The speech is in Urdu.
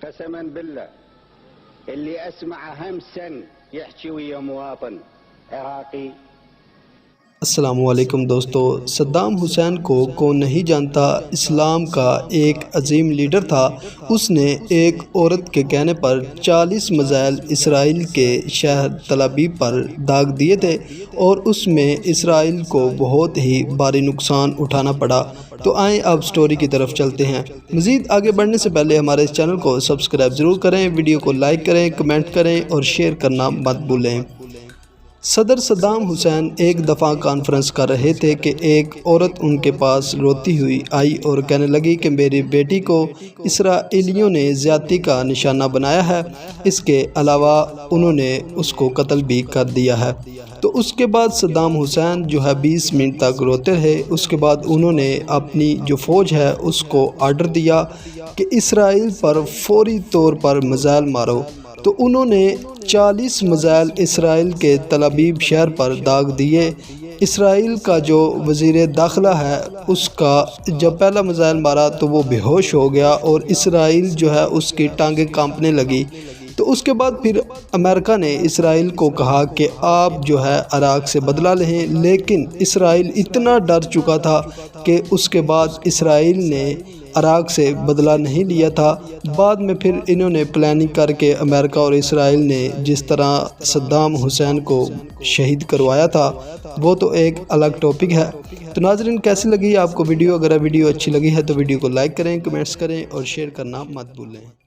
قسما بالله اللي اسمع همسا يحكي ويا مواطن عراقي. السلام علیکم دوستو، صدام حسین کو کون نہیں جانتا؟ اسلام کا ایک عظیم لیڈر تھا۔ اس نے ایک عورت کے کہنے پر 40 میزائل اسرائیل کے شہر تل ابیب پر داغ دیے تھے اور اس میں اسرائیل کو بہت ہی بھاری نقصان اٹھانا پڑا۔ تو آئیں اب سٹوری کی طرف چلتے ہیں۔ مزید آگے بڑھنے سے پہلے ہمارے اس چینل کو سبسکرائب ضرور کریں، ویڈیو کو لائک کریں، کمنٹ کریں اور شیئر کرنا مت بھولیں۔ صدر صدام حسین ایک دفعہ کانفرنس کر رہے تھے کہ ایک عورت ان کے پاس روتی ہوئی آئی اور کہنے لگی کہ میری بیٹی کو اسرائیلیوں نے زیادتی کا نشانہ بنایا ہے، اس کے علاوہ انہوں نے اس کو قتل بھی کر دیا ہے۔ تو اس کے بعد صدام حسین جو ہے 20 منٹ تک روتے رہے۔ اس کے بعد انہوں نے اپنی جو فوج ہے اس کو آرڈر دیا کہ اسرائیل پر فوری طور پر میزائل مارو۔ تو انہوں نے 40 میزائل اسرائیل کے تل ابیب شہر پر داغ دیے۔ اسرائیل کا جو وزیر داخلہ ہے اس کا جب پہلا میزائل مارا تو وہ بے ہوش ہو گیا اور اسرائیل جو ہے اس کی ٹانگیں کانپنے لگی۔ تو اس کے بعد پھر امریکہ نے اسرائیل کو کہا کہ آپ جو ہے عراق سے بدلہ لیں، لیکن اسرائیل اتنا ڈر چکا تھا کہ اس کے بعد اسرائیل نے عراق سے بدلہ نہیں لیا تھا۔ بعد میں پھر انہوں نے پلاننگ کر کے امریکہ اور اسرائیل نے جس طرح صدام حسین کو شہید کروایا تھا وہ تو ایک الگ ٹاپک ہے۔ تو ناظرین کیسی لگی آپ کو ویڈیو؟ اگر ویڈیو اچھی لگی ہے تو ویڈیو کو لائک کریں، کمنٹس کریں اور شیئر کرنا مت بھولیں۔